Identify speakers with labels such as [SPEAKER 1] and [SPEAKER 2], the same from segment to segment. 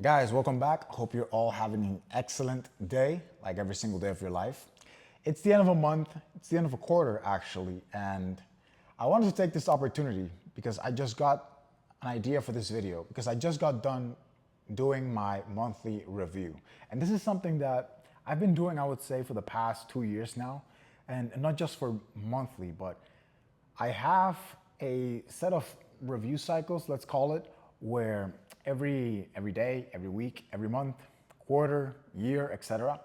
[SPEAKER 1] Guys, welcome back. Hope you're all having an excellent day, like every single day of your life. It's the end of a month, it's the end of a quarter actually, and I wanted to take this opportunity because I just got an idea for this video, because I just got done doing my monthly review. And this is something that I've been doing, I would say, for the past 2 years now, and not just for monthly, but I have a set of review cycles, let's call it, where every day, every week, every month, quarter, year, etc.,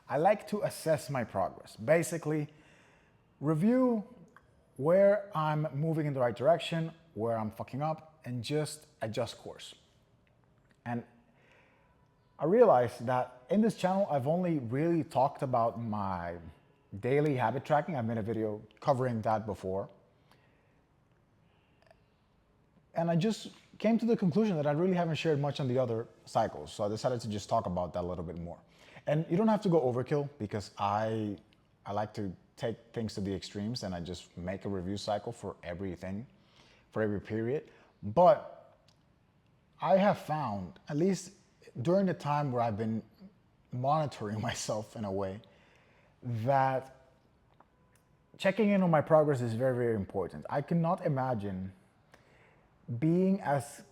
[SPEAKER 1] I like to assess my progress. Basically, review where I'm moving in the right direction, where I'm fucking up, and just adjust course. And I realized that in this channel, I've only really talked about my daily habit tracking. I've made a video covering that before. And I just came to the conclusion that I really haven't shared much on the other cycles. So I decided to just talk about that a little bit more. And you don't have to go overkill, because I like to take things to the extremes, and I just make a review cycle for everything, for every period. But I have found, at least during the time where I've been monitoring myself in a way, that checking in on my progress is very, very important. I cannot imagine being as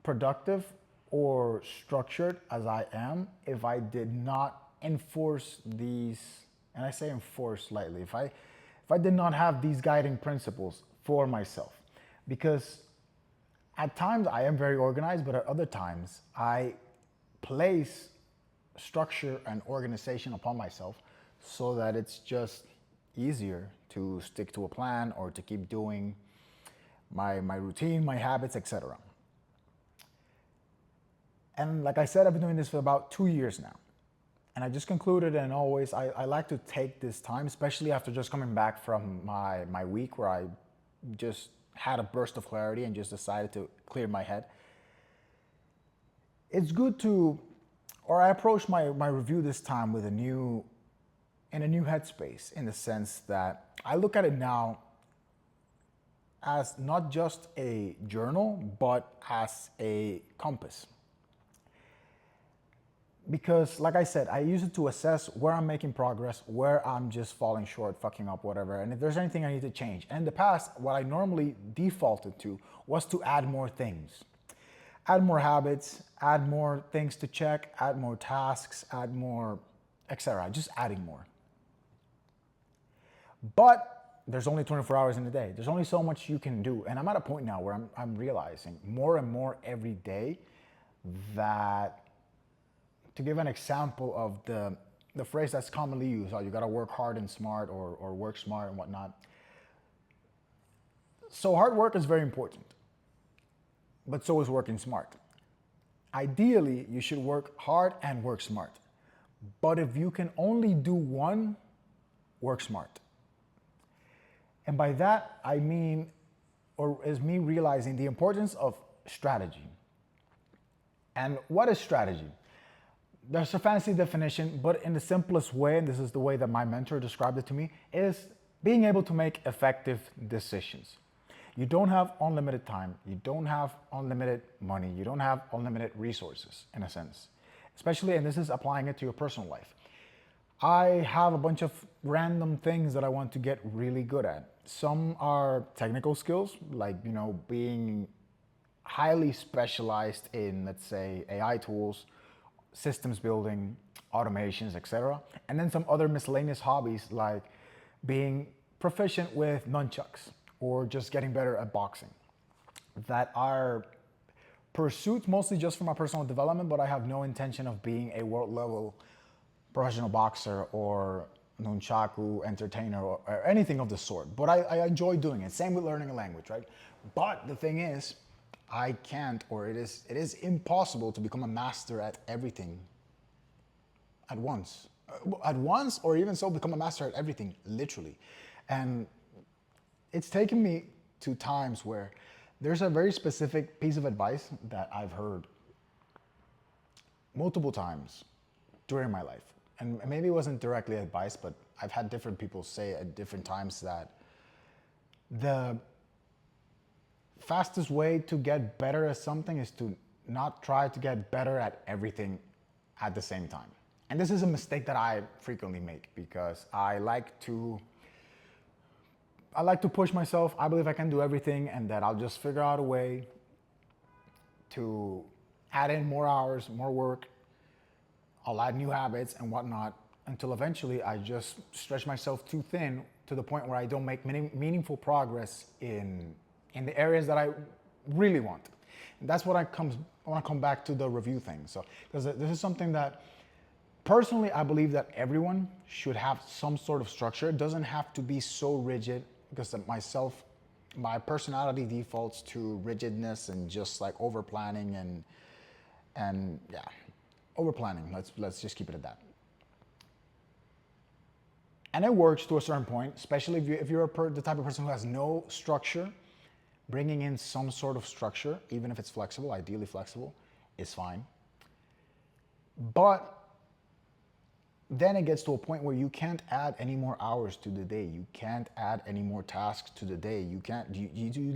[SPEAKER 1] productive or structured as I am if I did not enforce these, and I say enforce lightly, if I did not have these guiding principles for myself. Because at times I am very organized, but at other times I place structure and organization upon myself so that it's just easier to stick to a plan or to keep doing my routine, my habits, etc. And like I said, I've been doing this for about 2 years now. And I just concluded, and always, I like to take this time, especially after just coming back from my week where I just had a burst of clarity and just decided to clear my head. It's good to, or I approach my review this time with in a new headspace, in the sense that I look at it now as not just a journal, but as a compass. Because like I said, I use it to assess where I'm making progress, where I'm just falling short, fucking up, whatever, and if there's anything I need to change. And in the past, what I normally defaulted to was to add more things. Add more habits, add more things to check, add more tasks, add more, etc. Just adding more. But there's only 24 hours in a day. There's only so much you can do. And I'm at a point now where I'm realizing more and more every day that, to give an example of the phrase that's commonly used, oh, you gotta work hard and smart, or work smart and whatnot. So hard work is very important, but so is working smart. Ideally, you should work hard and work smart. But if you can only do one, work smart. And by that, I mean, or is me realizing the importance of strategy. And what is strategy? There's a fancy definition, but in the simplest way, and this is the way that my mentor described it to me, is being able to make effective decisions. You don't have unlimited time, you don't have unlimited money, you don't have unlimited resources, in a sense. Especially, and this is applying it to your personal life. I have a bunch of random things that I want to get really good at. Some are technical skills, like, being highly specialized in, let's say, AI tools, systems building, automations, etc. And then some other miscellaneous hobbies, like being proficient with nunchucks or just getting better at boxing, that are pursuits mostly just for my personal development, but I have no intention of being a world level professional boxer or nunchaku entertainer or anything of the sort. But I enjoy doing it. Same with learning a language, right? But the thing is, I can't, or it is impossible to become a master at everything at once. Or even so, become a master at everything, literally. And it's taken me to times where there's a very specific piece of advice that I've heard multiple times during my life. And maybe it wasn't directly advice, but I've had different people say at different times that the fastest way to get better at something is to not try to get better at everything at the same time. And this is a mistake that I frequently make because I like to push myself. I believe I can do everything and that I'll just figure out a way to add in more hours, more work. I'll add new habits and whatnot until eventually I just stretch myself too thin to the point where I don't make meaningful progress in the areas that I really want. And that's what I want to come back to the review thing. So, because this is something that personally I believe that everyone should have some sort of structure. It doesn't have to be so rigid because my personality defaults to rigidness and just like over planning and yeah, over planning. Let's just keep it at that. And it works to a certain point, especially if you're the type of person who has no structure. Bringing in some sort of structure, even if it's flexible, ideally flexible, is fine. But then it gets to a point where you can't add any more hours to the day. You can't add any more tasks to the day. You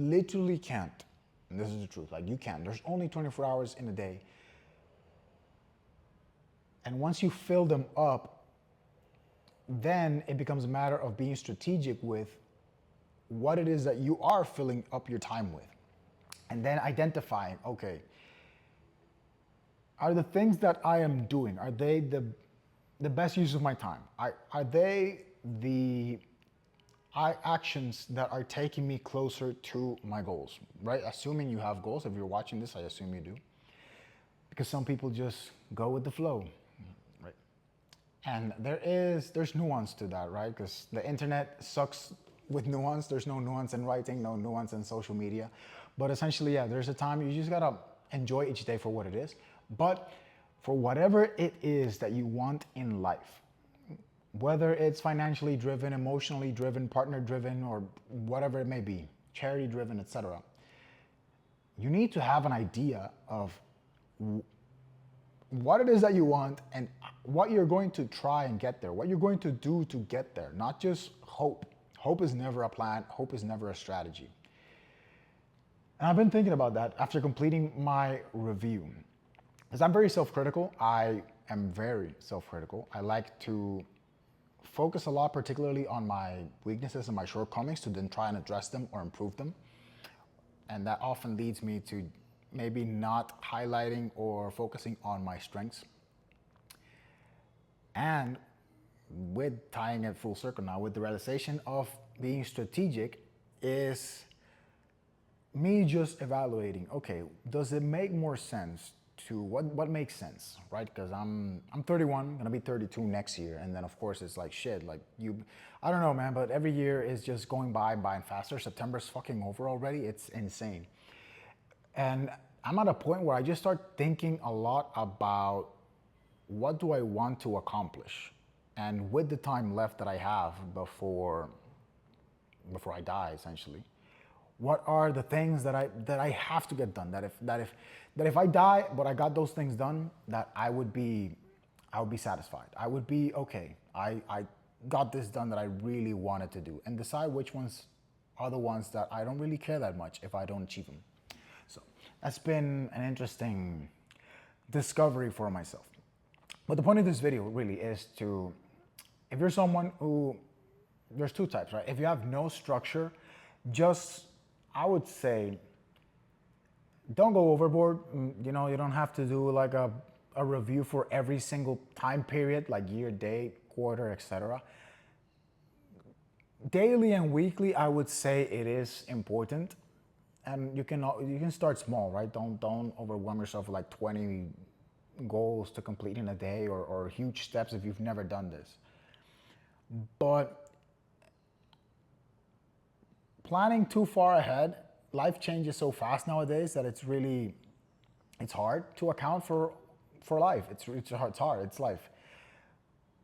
[SPEAKER 1] literally can't. And this is the truth. Like, you can't. There's only 24 hours in a day. And once you fill them up, then it becomes a matter of being strategic with what it is that you are filling up your time with. And then identifying, okay, are the things that I am doing, are they the best use of my time? Are they the actions that are taking me closer to my goals, right? Assuming you have goals. If you're watching this, I assume you do. Because some people just go with the flow, right? And there's nuance to that, right? Because the internet sucks with nuance. There's no nuance in writing, no nuance in social media. But essentially, yeah, there's a time you just gotta enjoy each day for what it is. But for whatever it is that you want in life, whether it's financially driven, emotionally driven, partner driven, or whatever it may be, charity driven, etc., you need to have an idea of what it is that you want and what you're going to try and get there, what you're going to do to get there, not just hope. Hope is never a plan. Hope is never a strategy. And I've been thinking about that after completing my review. Because I'm very self-critical. I am very self-critical. I like to focus a lot, particularly on my weaknesses and my shortcomings, to then try and address them or improve them. And that often leads me to maybe not highlighting or focusing on my strengths. And with tying it full circle now, with the realization of being strategic, is me just evaluating, okay, does it make more sense to, what makes sense, right? Because I'm 31, gonna be 32 next year, and then of course it's like shit, like I don't know, man, but every year is just going by and faster. September's fucking over already. It's insane. And I'm at a point where I just start thinking a lot about what do I want to accomplish. And with the time left that I have before I die, essentially, what are the things that I have to get done? That if I die, but I got those things done, that I would be satisfied. I would be okay. I got this done that I really wanted to do, and decide which ones are the ones that I don't really care that much if I don't achieve them. So that's been an interesting discovery for myself. But the point of this video really is to, if you're someone who, there's two types, right? If you have no structure, just, I would say, don't go overboard. You know, you don't have to do like a review for every single time period, like year, day, quarter, etc. Daily and weekly, I would say it is important. And you can start small, right? Don't overwhelm yourself with like 20 goals to complete in a day or huge steps if you've never done this. But planning too far ahead, life changes so fast nowadays that it's hard to account for life. It's hard, it's life.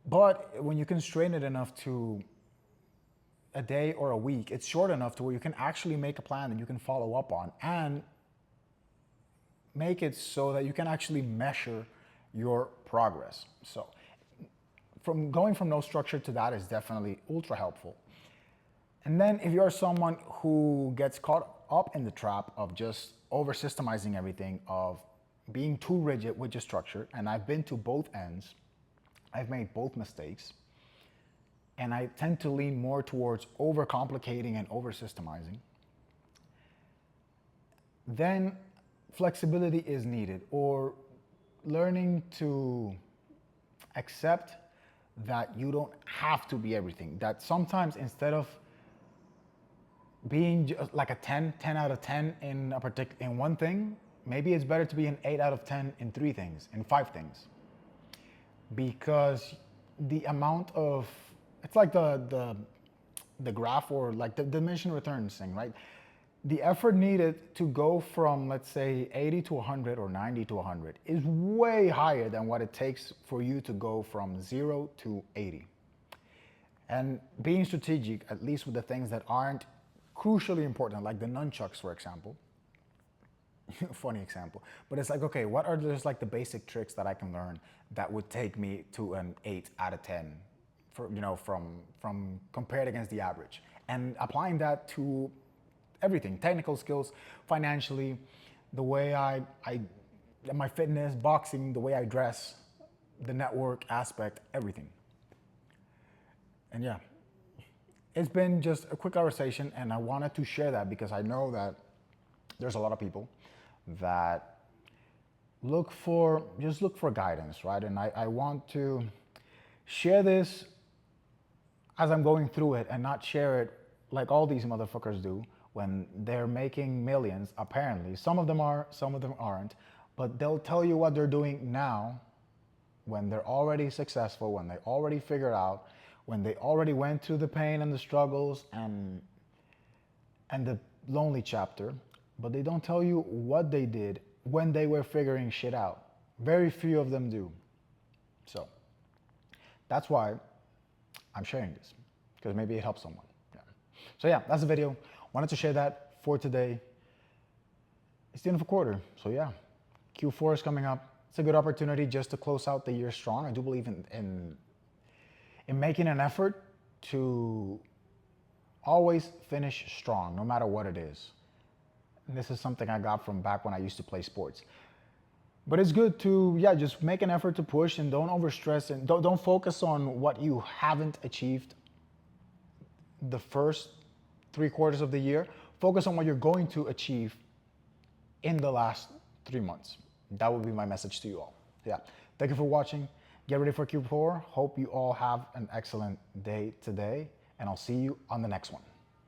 [SPEAKER 1] But when you constrain it enough to a day or a week, it's short enough to where you can actually make a plan that you can follow up on and make it so that you can actually measure your progress. So from going from no structure to that is definitely ultra helpful. And then if you're someone who gets caught up in the trap of just over systemizing everything, of being too rigid with your structure, and I've been to both ends. I've made both mistakes, and I tend to lean more towards overcomplicating and over-systemizing. Then flexibility is needed, or learning to accept that you don't have to be everything. That sometimes instead of being like a 10 out of 10 in one thing, maybe it's better to be an 8 out of 10 in 3 things, in 5 things. Because the amount of, it's like the graph, or like the diminishing returns thing, right? The effort needed to go from, let's say, 80 to 100 or 90 to 100 is way higher than what it takes for you to go from 0 to 80. And being strategic, at least with the things that aren't crucially important, like the nunchucks, for example. Funny example, but it's like, okay, what are just like the basic tricks that I can learn that would take me to an 8 out of 10, for, you know, from compared against the average, and applying that to everything, technical skills, financially, the way I my fitness, boxing, the way I dress, the network aspect, everything. And yeah, it's been just a quick conversation, and I wanted to share that because I know that there's a lot of people that just look for guidance, right? And I want to share this as I'm going through it, and not share it like all these motherfuckers do when they're making millions, apparently. Some of them are, some of them aren't, but they'll tell you what they're doing now when they're already successful, when they already figured out, when they already went through the pain and the struggles and the lonely chapter, but they don't tell you what they did when they were figuring shit out. Very few of them do. So that's why I'm sharing this, because maybe it helps someone. Yeah. So yeah, that's the video. Wanted to share that for today. It's the end of a quarter, so yeah, Q4 is coming up. It's a good opportunity just to close out the year strong. I do believe in making an effort to always finish strong, no matter what it is. And this is something I got from back when I used to play sports. But it's good to, yeah, just make an effort to push, and don't overstress, and don't focus on what you haven't achieved the first 3 quarters of the year. Focus on what you're going to achieve in the last 3 months. That would be my message to you all. Yeah. Thank you for watching. Get ready for Q4. Hope you all have an excellent day today, and I'll see you on the next one.